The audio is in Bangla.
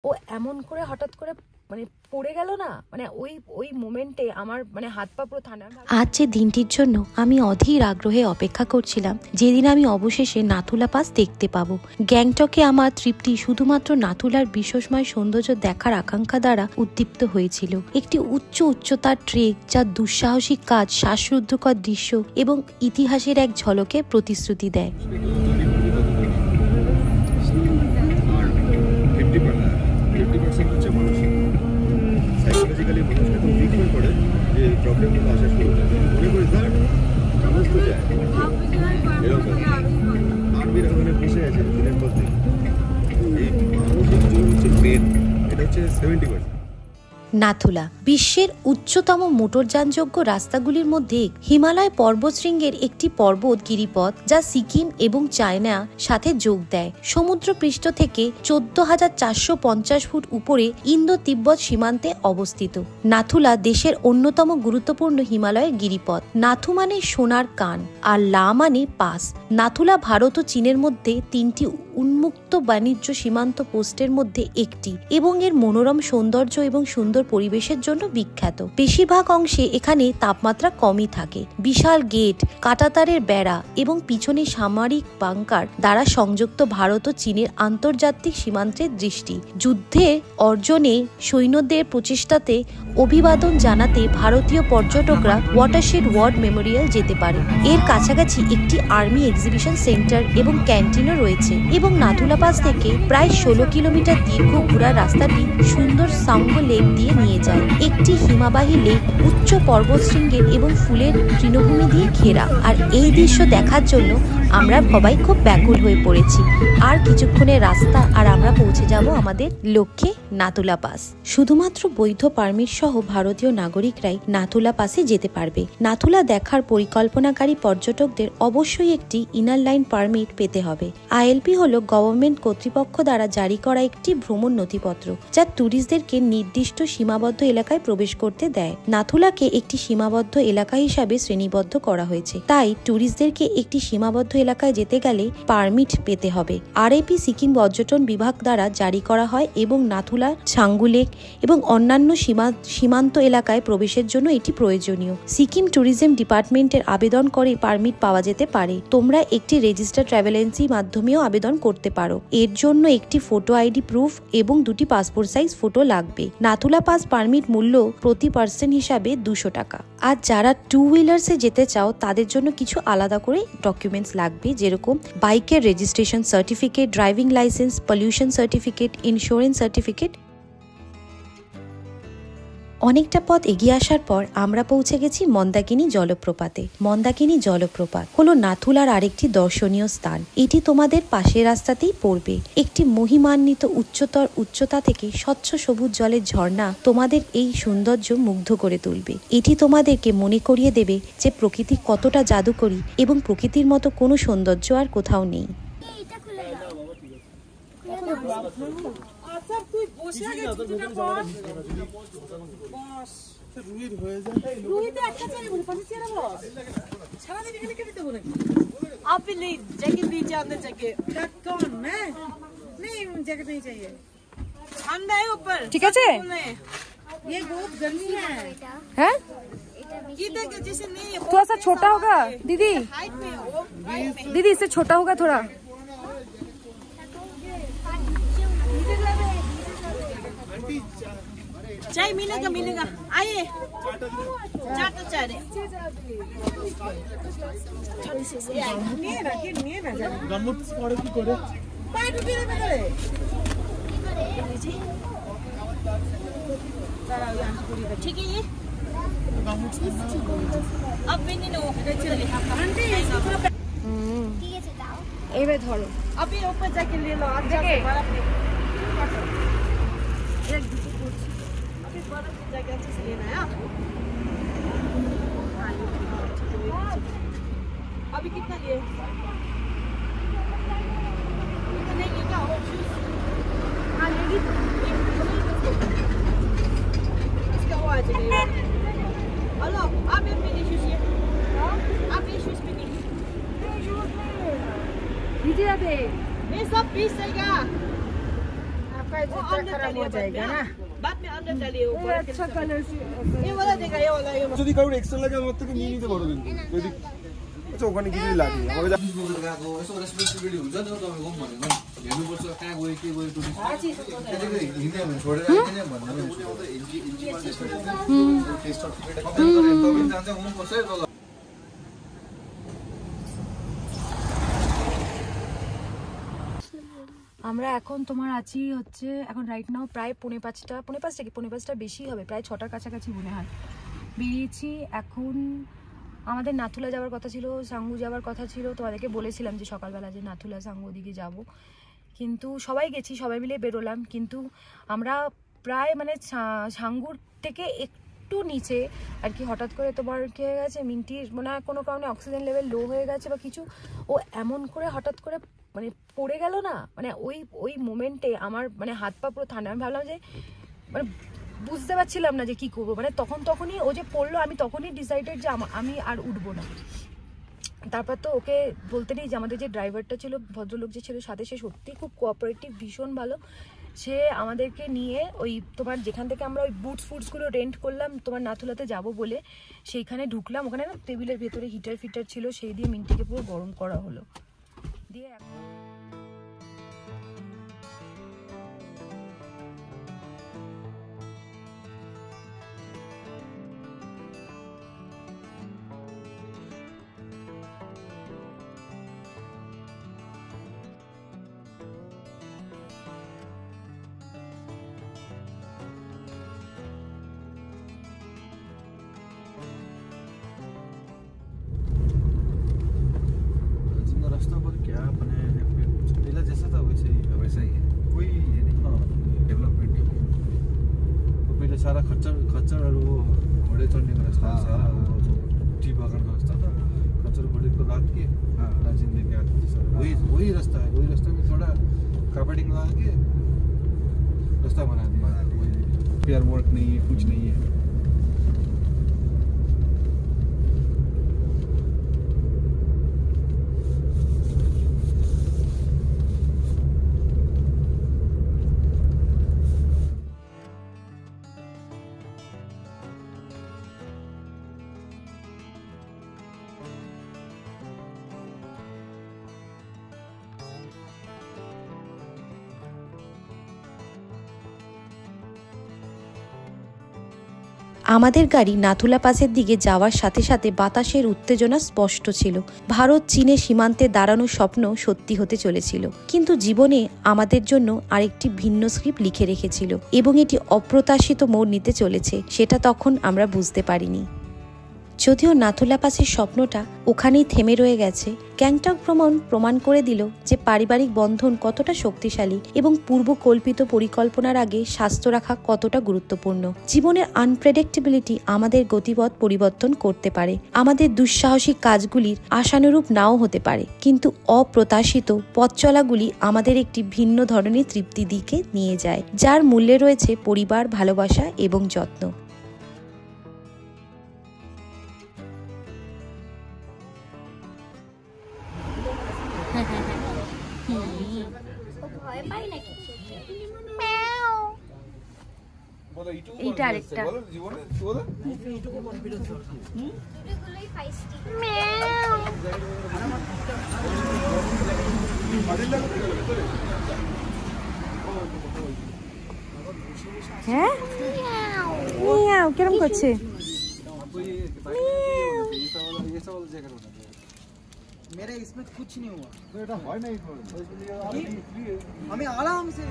ও এমন করে হঠাৎ করে মানে পড়ে গেল না, মানে ওই মোমেন্টে আমার মানে হাত পা পুরো ঠান্ডা। আজ যে দিনটির জন্য আমি অধীর আগ্রহে অপেক্ষা করছিলাম, যেদিন আমি অবশেষে নাথুলা পাস দেখতে পাবো। গ্যাংটকে আমার তৃপ্তি শুধুমাত্র নাথুলার বিস্ময় সৌন্দর্য দেখার আকাঙ্ক্ষা দ্বারা উদ্দীপ্ত হয়েছিল। একটি উচ্চতার ট্রেক, যা দুঃসাহসিক কাজ, শ্বাসরুদ্ধকর দৃশ্য এবং ইতিহাসের এক ঝলকে প্রতিশ্রুতি দেয়। সাইকোলজিক্যালি মানুষ এত উইক হয়ে পড়ে যে প্রবলেমগুলো আসা শুরু হয়, মনে করি তার মানুষ তো যায় এরকম আর্মির ওখানে বসে আছে দিনের পর দিন। এই মানসিক জোর হচ্ছে মেন, এটা হচ্ছে 70%। নাথুলা বিশ্বের উচ্চতম মোটরযানযোগ্য রাস্তাগুলির মধ্যে হিমালয় পর্বতশৃঙ্গের একটি পর্বত গিরিপথ, যা সিকিম এবং চায়না সাথে যোগ দেয়। সমুদ্রপৃষ্ঠ থেকে 14,450 ফুট উপরে ইন্দো তিব্বত সীমান্তে অবস্থিত। নাথুলা দেশের অন্যতম গুরুত্বপূর্ণ হিমালয়ের গিরিপথ। নাথু মানে সোনার কান আর লা মানে পাস। নাথুলা ভারত ও চীনের মধ্যে 3টি উন্মুক্ত বাণিজ্য সীমান্ত পোস্টের মধ্যে একটি এবং এর মনোরম সৌন্দর্য এবং সুন্দর পরিবেশের জন্য বিখ্যাত। বেশিরভাগ অংশে এখানে তাপমাত্রা কমই থাকে। বিশাল গেট, কাঁটাতারের বেড়া এবং পিছনে সামরিক বাংকার দ্বারা সংযুক্ত ভারত ও চীনের আন্তর্জাতিক সীমান্তের দৃষ্টি। যুদ্ধে অর্জনে সৈন্যদের প্রচেষ্টাতে অভিবাদন জানাতে ভারতীয় পর্যটকরা ওয়াটারশেড ওয়ার মেমোরিয়াল যেতে পারে। এর কাছাকাছি একটি আর্মি এক্সিবিশন সেন্টার এবং ক্যান্টিনও রয়েছে এবং নাথুলা পাস থেকে প্রায় 16 কিলোমিটার দীর্ঘ ঘোড়ার রাস্তাটি সুন্দর সাঙ্গ লেক দিয়ে নিয়ে যায়। একটি হিমাবাহী লেক উচ্চ পর্বতশৃঙ্গের এবং ফুলের তৃণভূমি দিয়ে ঘেরা। আর এই দৃশ্য দেখার জন্য আমরা সবাই খুব ব্যাকুল হয়ে পড়েছি। আর কিছুক্ষণের রাস্তা আর আমরা পৌঁছে যাব আমাদের লক্ষ্যে, নাথুলা পাস। শুধুমাত্র বৈধ পারমিট সহ ভারতীয় নাগরিকরাই নাথুলা পাসে যেতে পারবে। নাথুলা দেখার পরিকল্পনাকারী পর্যটকদের অবশ্যই একটি ইনার লাইন পারমিট পেতে হবে। আইএলপি হলো গভর্নমেন্ট কর্তৃপক্ষ দ্বারা জারি করা একটি ভ্রমণ নথিপত্র, যা ট্যুরিস্টদেরকে নির্দিষ্ট সীমাবদ্ধ এলাকায় প্রবেশ করতে দেয়। নাথুলাকে একটি সীমাবদ্ধ এলাকা হিসাবে শ্রেণীবদ্ধ করা হয়েছে, তাই ট্যুরিস্টদেরকে একটি সীমাবদ্ধ এলাকায় যেতে গেলে পারমিট পেতে হবে। আরএপি সিকিম পর্যটন বিভাগ দ্বারা জারি করা হয় এবং নাথুলা, ছাঙ্গু লেক এবং অন্যান্য সীমান্ত এলাকায় প্রবেশের জন্য এটি প্রয়োজনীয়। সিকিম ট্যুরিজম ডিপার্টমেন্টের আবেদন করে পারমিট পাওয়া যেতে পারে। তোমরা একটি রেজিস্টার্ড ট্রাভেল এজেন্সির মাধ্যমেও আবেদন করতে পারো। এর জন্য একটি ফটো আইডি প্রুফ এবং 2টি পাসপোর্ট সাইজ ফটো লাগবে। নাথুলা পাস পারমিট মূল্য প্রতি পার্সন হিসাবে 200 টাকা। আর যারা 2 হুইলার্সে যেতে চাও তাদের জন্য কিছু আলাদা করে ডকুমেন্টস লাগবে, যেরকম বাইকের registration certificate, driving licence, pollution certificate, insurance certificate. অনেকটা পথ এগিয়ে আসার পর আমরা পৌঁছে গেছি মন্দাকিনী জলপ্রপাতে। মন্দাকিনী জলপ্রপাত হলো নাথুলার আরেকটি দর্শনীয় স্থান। এটি তোমাদের পাশের রাস্তাতেই পড়বে। একটি মহিমান্বিত উচ্চতা থেকে স্বচ্ছ সবুজ জলের ঝর্ণা তোমাদের এই সৌন্দর্য মুগ্ধ করে তুলবে। এটি তোমাদেরকে মনে করিয়ে দেবে যে প্রকৃতি কতটা জাদুকরী এবং প্রকৃতির মতো কোনো সৌন্দর্য আর কোথাও নেই। আচ্ছা তুই বসে আগে ছুটিটা কর। বস রুহির হয়ে যায়। রুহি তো একটা চেয়ারে বসে, পাশে চেয়ারে বস। সারা দিন এখানে কেটে দেবো নাকি? आप भी नहीं, जैकेट नीचे अंदर जैकेट। कौन मैं? नहीं जैकेट नहीं चाहिए। ठंडा है ऊपर। ठीक है? ये बहुत गर्मी है। हैं? जैसे नहीं है। थोड़ा सा छोटा होगा दीदी। हाइट में हो। दीदी इससे छोटा होगा थोड़ा। चाय मिलेगा आइए। चाट चाय নিয়ে না গামুট পড়ে কি করে পায়ে ঢুকিয়ে দেবে করে ठीक है ये अब भी नहीं नो चलिए आंटी ठीक है जाओ এবার ধরো। अभी ऊपर जाके ले लो आप जाके बर्फ ले एक दूसरे को अभी बर्फ जाके अच्छे से लेना है। अभी कितना लिए नहीं ये क्या हो हाँ लेगी इसका वो आ जाएगा। हेलो आप ये मेरे शूज ये आप ये शूज में नहीं दीदी अबे ये सब 20 जाएगा आपका खराब हो जाएगा ना। बाद में अंदर डालिए ऊपर। अच्छा कलर से ये वाला देखा, ये वाला যদি কারোর এক্সট্রা লাগে আমার থেকে নিয়ে নিতে পারো কিন্তু যদি আচ্ছা ওখানে কিছু লাগে আমাকে गएको यसो रेस्पोन्सिबिलिटी हुन्छ नि तपाईँको पनि भनेको हेर्नुपर्छ कहाँ गयो के गयो टुरिस्ट हिँड्ने भने छोडेर आइदिने भन्नु तपाईँ जान्छ हुनुपर्छ है तल আমরা এখন তোমার আছি হচ্ছে এখন রাইট নাও প্রায় 4:45 বেশি হবে, প্রায় 6টার কাছাকাছি মনে হয় বেরিয়েছি। এখন আমাদের নাথুলা যাওয়ার কথা ছিল, সাঙ্গু যাওয়ার কথা ছিল, তোমাদেরকে বলেছিলাম যে সকালবেলা যে নাথুলা সাঙ্গু ওদিকে যাব, কিন্তু সবাই গেছি, সবাই মিলে বেরোলাম। কিন্তু আমরা প্রায় মানে সাঙ্গুর থেকে একটু নিচে আর কি হঠাৎ করে তোমার কী হয়ে গেছে, মিন্টির মনে হয় কোনো কারণে অক্সিজেন লেভেল লো হয়ে গেছে বা কিছু, ও এমন করে হঠাৎ করে মানে পড়ে গেল না, মানে ওই মোমেন্টে আমার মানে হাত পা পুরো ঠান্ডা। আমি ভাবলাম যে মানে বুঝতে পারছিলাম না যে কী করবো, মানে তখনই ও যে পড়লো আমি তখনই ডিসাইডেড যে আমি আর উঠবো না। তারপর তো ওকে বলতে নেই যে আমাদের যে ড্রাইভারটা ছিল, ভদ্রলোক যে ছিল সাথে, সে সত্যি খুব কোঅপারেটিভ, ভীষণ ভালো। সে আমাদেরকে নিয়ে ওই তোমার যেখান থেকে আমরা ওই ফুডসগুলো রেন্ট করলাম তোমার নাথুলাতে যাব বলে, সেইখানে ঢুকলাম। ওখানে না টেবিলের ভেতরে হিটার ছিল, সেই দিয়ে মিন্টিকে পুরো গরম করা হলো দিয়ে रास्ता पर क्या बनाया है पहला जैसा था वैसा ही है कोई ये नहीं डेवलपमेंट नहीं तो पहले सारा खच्चर और वो घोड़े चढ़ने का रास्ता सारा वो जो टी बागान का रास्ता था, खच्चर घोड़े को लाद के राजिन लेके आते थे सर, वही रास्ता है। वही रास्ते में थोड़ा कार्पेटिंग लगा के रास्ता बना दिया, रिपेयर वर्क नहीं है, कुछ नहीं है। আমাদের গাড়ি নাথুলা পাসের দিকে যাওয়ার সাথে সাথে বাতাসের উত্তেজনা স্পষ্ট ছিল। ভারত চীনে সীমান্তে দাঁড়ানোর স্বপ্ন সত্যি হতে চলেছিল, কিন্তু জীবনে আমাদের জন্য আরেকটি ভিন্ন স্ক্রিপ্ট লিখে রেখেছিল এবং এটি অপ্রত্যাশিত মোড় নিতে চলেছে, সেটা তখন আমরা বুঝতে পারিনি। যদিও নাথুলা পাসের স্বপ্নটা ওখানেই থেমে রয়ে গেছে, গ্যাংটক ভ্রমণ প্রমাণ করে দিল যে পারিবারিক বন্ধন কতটা শক্তিশালী এবং পূর্বকল্পিত পরিকল্পনার আগে স্বাস্থ্য রাখা কতটা গুরুত্বপূর্ণ। জীবনের আনপ্রেডিক্টেবিলিটি আমাদের গতিপথ পরিবর্তন করতে পারে, আমাদের দুঃসাহসিক কাজগুলির আশানুরূপ নাও হতে পারে, কিন্তু অপ্রত্যাশিত পথ চলাগুলি আমাদের একটি ভিন্ন ধরনের তৃপ্তি দিকে নিয়ে যায়, যার মূল্যে রয়েছে পরিবার, ভালোবাসা এবং যত্ন। এইটা আরেকটা হ্যাঁ কিরম করছে मेरा इसमें कुछ नहीं हुआ, हमें आराम से